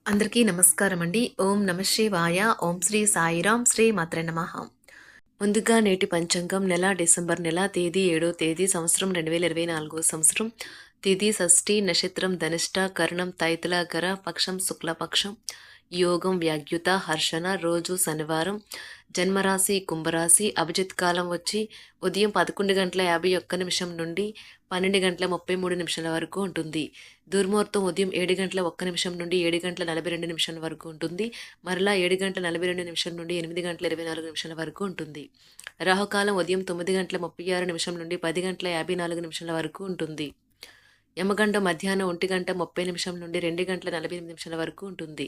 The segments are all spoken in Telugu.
అందరికీ నమస్కారం అండి. ఓం నమ శివాయ. ఓం శ్రీ సాయిరాం. శ్రీ మాత్రే నమః. ముందుగా నేటి పంచాంగం నెల డిసెంబర్ నెల తేదీ 7వ తేదీ సంవత్సరం 2024 సంవత్సరం తిథి షష్ఠి నక్షత్రం ధనిష్ట కరణం తైతులాకర పక్షం శుక్లపక్షం యోగం వ్యాగ్యుత హర్షణ రోజు శనివారం జన్మరాశి కుంభరాశి అభిజిత్ కాలం వచ్చి ఉదయం 11:51 నుండి 12:33 వరకు ఉంటుంది. దుర్ముహూర్తం ఉదయం 7:01 నుండి 7:42 వరకు ఉంటుంది. మరలా 7:42 నుండి 8:24 వరకు ఉంటుంది. రాహుకాలం ఉదయం 9:36 నుండి 10:54 వరకు ఉంటుంది. యమగండ మధ్యాహ్నం 1:30 నుండి 2:48 వరకు ఉంటుంది.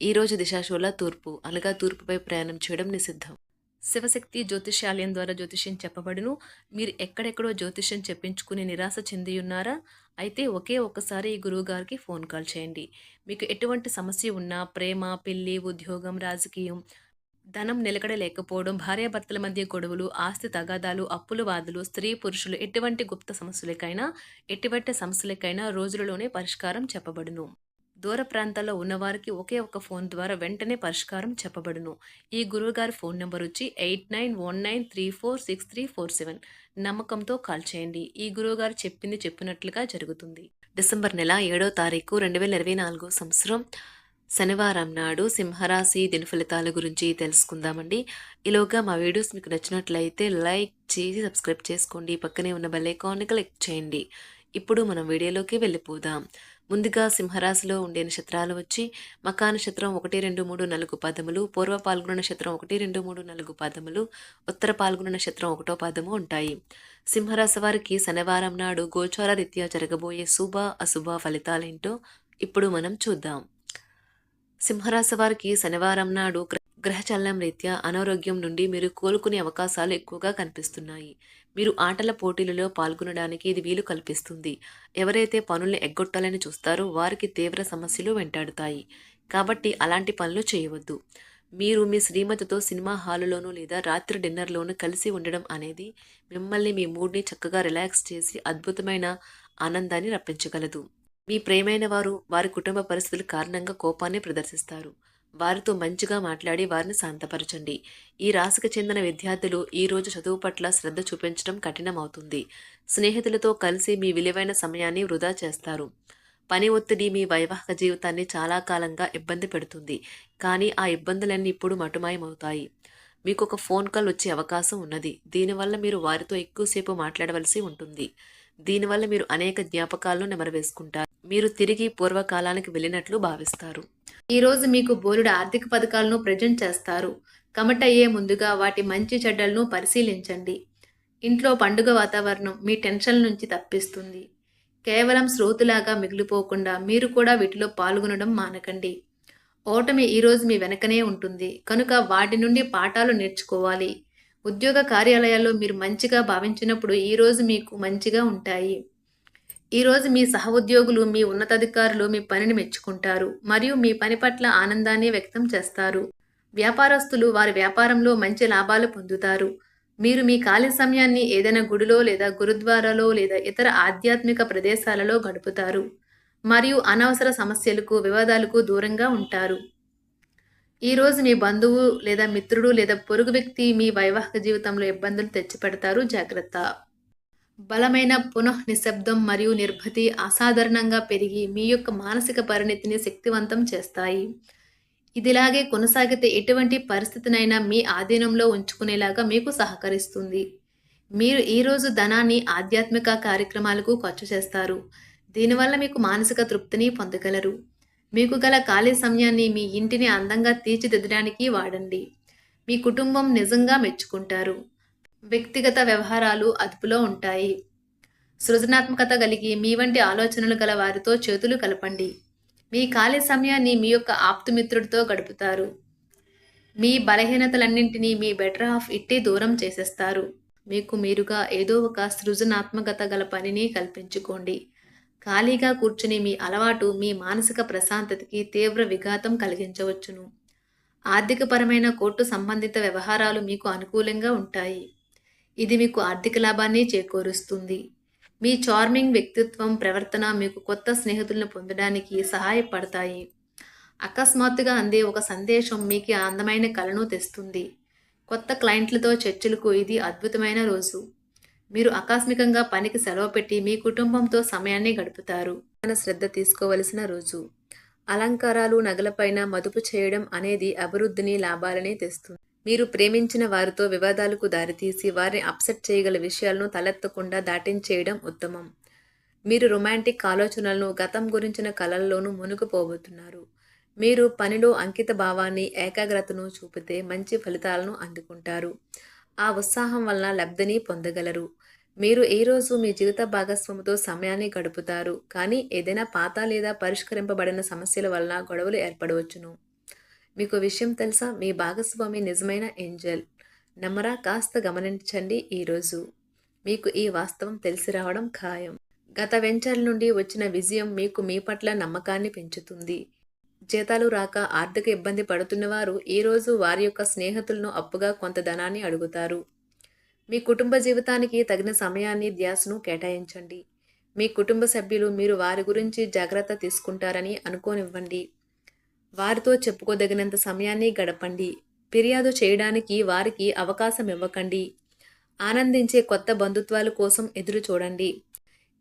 ఈ రోజు దిశాశూల తూర్పు, అనగా తూర్పుపై ప్రయాణం చేయడం నిషిద్ధం. శివశక్తి జ్యోతిష్యాలయం ద్వారా జ్యోతిష్యం చెప్పబడును. మీరు ఎక్కడెక్కడో జ్యోతిష్యం చెప్పించుకుని నిరాశ చెందియున్నారా? అయితే ఒకే ఒక్కసారి ఈ గురువుగారికి ఫోన్ కాల్ చేయండి. మీకు ఎటువంటి సమస్య ఉన్నా, ప్రేమ, పెళ్లి, ఉద్యోగం, రాజకీయం, ధనం నిలకడ లేకపోవడం, భార్యాభర్తల మధ్య గొడవలు, ఆస్తి తగాదాలు, అప్పుల బాధలు, స్త్రీ పురుషులు ఎటువంటి గుప్త సమస్యలకైనా రోజులలోనే పరిష్కారం చెప్పబడును. దూర ప్రాంతాల్లో ఉన్నవారికి ఒకే ఒక్క ఫోన్ ద్వారా వెంటనే పరిష్కారం చెప్పబడును. ఈ గురువుగారి ఫోన్ నెంబర్ వచ్చి 8919346347. నమ్మకంతో కాల్ చేయండి. ఈ గురువుగారు చెప్పింది చెప్పినట్లుగా జరుగుతుంది. డిసెంబర్ నెల 7వ తారీఖు 2024 సంవత్సరం శనివారం నాడు సింహరాశి దినఫలితాల గురించి తెలుసుకుందామండి. ఈలోగా మా వీడియోస్ మీకు నచ్చినట్లయితే లైక్ చేసి సబ్స్క్రైబ్ చేసుకోండి. పక్కనే ఉన్న బెల్ ఐకాన్ని క్లిక్ చేయండి. ఇప్పుడు మనం వీడియోలోకి వెళ్ళిపోదాం. ముందుగా సింహరాశిలో ఉండే నక్షత్రాలు వచ్చి మకా నక్షత్రం 1, 2, 3, 4 పదములు, పూర్వ పాల్గొన నక్షత్రం 1, 2, 3, 4 పదములు, ఉత్తర పాల్గొన నక్షత్రం 1వ పదము ఉంటాయి. సింహరాశి వారికి శనివారం నాడు గోచార రీత్యా జరగబోయే శుభ అశుభ ఫలితాలేంటో ఇప్పుడు మనం చూద్దాం. సింహరాశి వారికి శనివారం నాడు గ్రహచలనం రీత్యా అనారోగ్యం నుండి మీరు కోలుకునే అవకాశాలు ఎక్కువగా కనిపిస్తున్నాయి. మీరు ఆటల పోటీలలో పాల్గొనడానికి ఇది వీలు కల్పిస్తుంది. ఎవరైతే పనుల్ని ఎగ్గొట్టాలని చూస్తారో వారికి తీవ్ర సమస్యలు వెంటాడుతాయి. కాబట్టి అలాంటి పనులు చేయవద్దు. మీరు మీ శ్రీమతితో సినిమా హాలులోనూ లేదా రాత్రి డిన్నర్లోనూ కలిసి ఉండడం అనేది మిమ్మల్ని మీ మూడ్ని చక్కగా రిలాక్స్ చేసి అద్భుతమైన ఆనందాన్ని రప్పించగలదు. మీ ప్రియమైన వారు వారి కుటుంబ పరిస్థితుల కారణంగా కోపాన్ని ప్రదర్శిస్తారు. వారితో మంచిగా మాట్లాడి వారిని శాంతపరచండి. ఈ రాశికి చెందిన విద్యార్థులు ఈ రోజు చదువు పట్ల శ్రద్ధ చూపించడం కఠినమవుతుంది. స్నేహితులతో కలిసి మీ విలువైన సమయాన్ని వృధా చేస్తారు. పని ఒత్తిడి మీ వైవాహిక జీవితాన్ని చాలా కాలంగా ఇబ్బంది పెడుతుంది. కానీ ఆ ఇబ్బందులన్నీ ఇప్పుడు మటుమాయమవుతాయి. మీకు ఒక ఫోన్ కాల్ వచ్చే అవకాశం ఉన్నది. దీనివల్ల మీరు వారితో ఎక్కువసేపు మాట్లాడవలసి ఉంటుంది. దీనివల్ల మీరు అనేక జ్ఞాపకాలను నెమరవేసుకుంటారు. మీరు తిరిగి పూర్వకాలానికి వెళ్ళినట్లు భావిస్తారు. ఈరోజు మీకు బోలెడు ఆర్థిక పథకాలను ప్రజెంట్ చేస్తారు. కమిటయ్యే ముందుగా వాటి మంచి చెడ్డలను పరిశీలించండి. ఇంట్లో పండుగ వాతావరణం మీ టెన్షన్ నుంచి తప్పిస్తుంది. కేవలం శ్రోతులాగా మిగిలిపోకుండా మీరు కూడా వీటిలో పాల్గొనడం మానకండి. ఓటమి ఈరోజు మీ వెనకనే ఉంటుంది కనుక వాటి నుండి పాఠాలు నేర్చుకోవాలి. ఉద్యోగ కార్యాలయాల్లో మీరు మంచిగా భావించినప్పుడు ఈరోజు మీకు మంచిగా ఉంటాయి. ఈరోజు మీ సహోద్యోగులు, మీ ఉన్నతాధికారులు మీ పనిని మెచ్చుకుంటారు మరియు మీ పని పట్ల ఆనందాన్ని వ్యక్తం చేస్తారు. వ్యాపారస్తులు వారి వ్యాపారంలో మంచి లాభాలు పొందుతారు. మీరు మీ ఖాళీ సమయాన్ని ఏదైనా గుడిలో లేదా గురుద్వారాలో లేదా ఇతర ఆధ్యాత్మిక ప్రదేశాలలో గడుపుతారు మరియు అనవసర సమస్యలకు, వివాదాలకు దూరంగా ఉంటారు. ఈరోజు మీ బంధువు లేదా మిత్రుడు లేదా పొరుగు వ్యక్తి మీ వైవాహిక జీవితంలో ఇబ్బందులు తెచ్చిపెడతారు. జాగ్రత్త. బలమైన నిశ్శబ్దం మరియు నిర్భతి అసాధారణంగా పెరిగి మీ యొక్క మానసిక పరిణతిని శక్తివంతం చేస్తాయి. ఇదిలాగే కొనసాగితే ఎటువంటి పరిస్థితినైనా మీ ఆధీనంలో ఉంచుకునేలాగా మీకు సహకరిస్తుంది. మీరు ఈరోజు ధనాన్ని ఆధ్యాత్మిక కార్యక్రమాలకు ఖర్చు చేస్తారు. దీనివల్ల మీకు మానసిక తృప్తిని పొందగలరు. మీకు గల ఖాళీ సమయాన్ని మీ ఇంటిని అందంగా తీర్చిదిద్దడానికి వాడండి. మీ కుటుంబం నిజంగా మెచ్చుకుంటారు. వ్యక్తిగత వ్యవహారాలు అదుపులో ఉంటాయి. సృజనాత్మకత కలిగి మీ వంటి ఆలోచనలు గల వారితో చేతులు కలపండి. మీ ఖాళీ సమయాన్ని మీ యొక్క ఆప్తుమిత్రుడితో గడుపుతారు. మీ బలహీనతలన్నింటినీ మీ బెటర్ హాఫ్ ఇట్టి దూరం చేసేస్తారు. మీకు మీరుగా ఏదో ఒక సృజనాత్మకత గల పనిని కల్పించుకోండి. ఖాళీగా కూర్చుని మీ అలవాటు మీ మానసిక ప్రశాంతతకి తీవ్ర విఘాతం కలిగించవచ్చును. ఆర్థికపరమైన కోర్టు సంబంధిత వ్యవహారాలు మీకు అనుకూలంగా ఉంటాయి. ఇది మీకు ఆర్థిక లాభాన్ని చేకూరుస్తుంది. మీ చార్మింగ్ వ్యక్తిత్వం, ప్రవర్తన మీకు కొత్త స్నేహితులను పొందడానికి సహాయపడతాయి. అకస్మాత్తుగా అందే ఒక సందేశం మీకు అందమైన కలను తెస్తుంది. కొత్త క్లయింట్లతో చర్చలకు ఇది అద్భుతమైన రోజు. మీరు ఆకస్మికంగా పనికి సెలవు పెట్టి మీ కుటుంబంతో సమయాన్ని గడుపుతారు. శ్రద్ధ తీసుకోవలసిన రోజు. అలంకారాలు, నగలపైన మదుపు చేయడం అనేది అభివృద్ధిని, లాభాలని తెస్తుంది. మీరు ప్రేమించిన వారితో వివాదాలకు దారితీసి వారిని అప్సెట్ చేయగల విషయాలను తలెత్తకుండా దాటించేయడం ఉత్తమం. మీరు రొమాంటిక్ ఆలోచనలను, గతం గురించిన కలల్లోనూ మునిగిపోబోతున్నారు. మీరు పనిలో అంకిత భావాన్ని, ఏకాగ్రతను చూపితే మంచి ఫలితాలను అందుకుంటారు. ఆ ఉత్సాహం వలన లబ్ధిని పొందగలరు. మీరు ఈ రోజు మీ జీవిత భాగస్వామితో సమయాన్ని గడుపుతారు, కానీ ఏదైనా పాత లేదా పరిష్కరింపబడిన సమస్యల వలన గొడవలు ఏర్పడవచ్చును. మీకు విషయం తెలుసా? మీ భాగస్వామి నిజమైన ఏంజెల్. నమ్మరా? కాస్త గమనించండి. ఈరోజు మీకు ఈ వాస్తవం తెలిసి రావడం ఖాయం. గత వెంచర్ల నుండి వచ్చిన విజయం మీకు మీ పట్ల నమ్మకాన్ని పెంచుతుంది. జీతాలు రాక ఆర్థిక ఇబ్బంది పడుతున్నవారు ఈరోజు వారి యొక్క స్నేహితులను అప్పుగా కొంత ధనాన్ని అడుగుతారు. మీ కుటుంబ జీవితానికి తగిన సమయాన్ని, ధ్యాసను కేటాయించండి. మీ కుటుంబ సభ్యులు మీరు వారి గురించి జాగ్రత్త తీసుకుంటారని అనుకోనివ్వండి. వారితో చెప్పుకోదగినంత సమయాన్ని గడపండి. ఫిర్యాదు చేయడానికి వారికి అవకాశం ఇవ్వకండి. ఆనందించే కొత్త బంధుత్వాల కోసం ఎదురు చూడండి.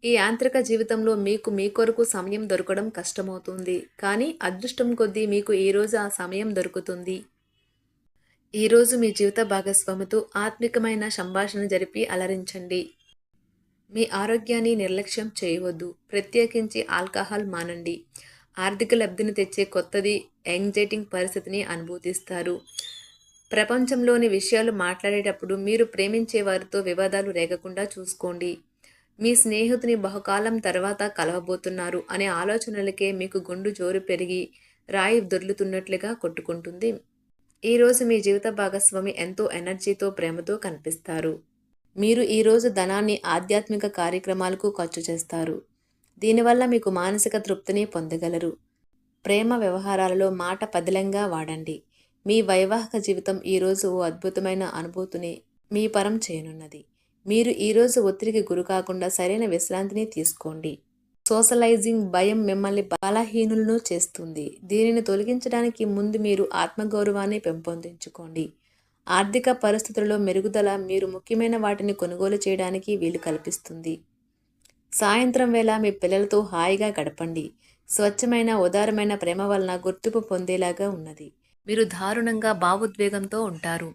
ఈ యాంత్రిక జీవితంలో మీకు మీ కొరకు సమయం దొరకడం కష్టమవుతుంది, కానీ అదృష్టం కొద్దీ మీకు ఈరోజు ఆ సమయం దొరుకుతుంది. ఈరోజు మీ జీవిత భాగస్వామితో ఆత్మికమైన సంభాషణ జరిపి అలరించండి. మీ ఆరోగ్యాన్ని నిర్లక్ష్యం చేయవద్దు. ప్రత్యేకించి ఆల్కహాల్ మానండి. ఆర్థిక లబ్ధిని తెచ్చే కొత్తది యాంగ్జైటింగ్ పరిస్థితిని అనుభూతిస్తారు. ప్రపంచంలోని విషయాలు మాట్లాడేటప్పుడు మీరు ప్రేమించే వారితో వివాదాలు రేగకుండా చూసుకోండి. మీ స్నేహితుని బహుకాలం తర్వాత కలవబోతున్నారు అనే ఆలోచనలకే మీకు గుండు జోరు పెరిగి రాయి దొర్లుతున్నట్లుగా కొట్టుకుంటుంది. ఈరోజు మీ జీవిత భాగస్వామి ఎంతో ఎనర్జీతో, ప్రేమతో కనిపిస్తారు. మీరు ఈరోజు ధనాన్ని ఆధ్యాత్మిక కార్యక్రమాలకు ఖర్చు చేస్తారు. దీనివల్ల మీకు మానసిక తృప్తిని పొందగలరు. ప్రేమ వ్యవహారాలలో మాట పదిలంగా వాడండి. మీ వైవాహిక జీవితం ఈరోజు ఓ అద్భుతమైన అనుభూతిని మీ పరం చేయనున్నది. మీరు ఈరోజు ఒత్తిడికి గురికాకుండా సరైన విశ్రాంతిని తీసుకోండి. సోషలైజింగ్ భయం మిమ్మల్ని బలహీనులను చేస్తుంది. దీనిని తొలగించడానికి ముందు మీరు ఆత్మగౌరవాన్ని పెంపొందించుకోండి. ఆర్థిక పరిస్థితులలో మెరుగుదల మీరు ముఖ్యమైన వాటిని కొనుగోలు చేయడానికి వీలు కల్పిస్తుంది. సాయంత్రం వేళ మీ పిల్లలతో హాయిగా గడపండి. స్వచ్ఛమైన, ఉదారమైన ప్రేమ వలన గుర్తింపు పొందేలాగా ఉన్నది. మీరు దారుణంగా భావోద్వేగంతో ఉంటారు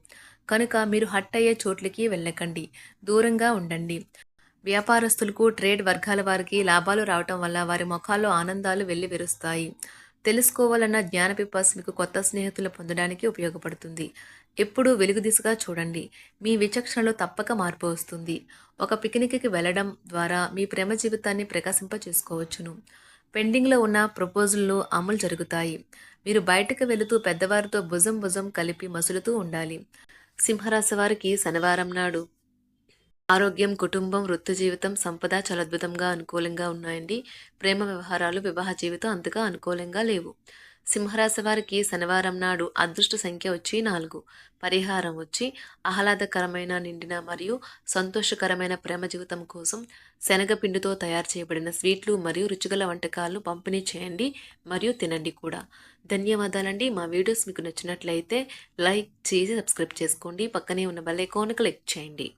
కనుక మీరు హట్ అయ్యే చోట్లకి వెళ్ళకండి, దూరంగా ఉండండి. వ్యాపారస్తులకు, ట్రేడ్ వర్గాల వారికి లాభాలు రావటం వల్ల వారి ముఖాల్లో ఆనందాలు వెల్లివిరుస్తాయి. తెలుసుకోవాలన్న జ్ఞాన పిపాస మీకు కొత్త స్నేహితులు పొందడానికి ఉపయోగపడుతుంది. ఎప్పుడూ వెలుగు దిశగా చూడండి. మీ విచక్షణలో తప్పక మార్పు వస్తుంది. ఒక పిక్నిక్కి వెళ్ళడం ద్వారా మీ ప్రేమ జీవితాన్ని ప్రకాశింప చేసుకోవచ్చును. పెండింగ్లో ఉన్న ప్రపోజల్లు అమలు జరుగుతాయి. మీరు బయటకు వెళుతూ పెద్దవారితో భుజం భుజం కలిపి మసులుతూ ఉండాలి. సింహరాశి వారికి శనివారం నాడు ఆరోగ్యం, కుటుంబం, వృత్తి జీవితం, సంపద చాలా అద్భుతంగా అనుకూలంగా ఉన్నాయండి. ప్రేమ వ్యవహారాలు, వివాహ జీవితం అంతగా అనుకూలంగా లేవు. సింహరాశి వారికి శనివారం నాడు అదృష్ట సంఖ్య వచ్చి 4. పరిహారం వచ్చి ఆహ్లాదకరమైన, నిండిన మరియు సంతోషకరమైన ప్రేమ జీవితం కోసం శనగపిండితో తయారు చేయబడిన స్వీట్లు మరియు రుచిగల వంటకాలను పంపిణీ చేయండి మరియు తినండి కూడా. ధన్యవాదాలండి. మా వీడియోస్ మీకు నచ్చినట్లయితే లైక్ చేసి సబ్స్క్రైబ్ చేసుకోండి. పక్కనే ఉన్న బెల్ ఐకాన్ క్లిక్ చేయండి.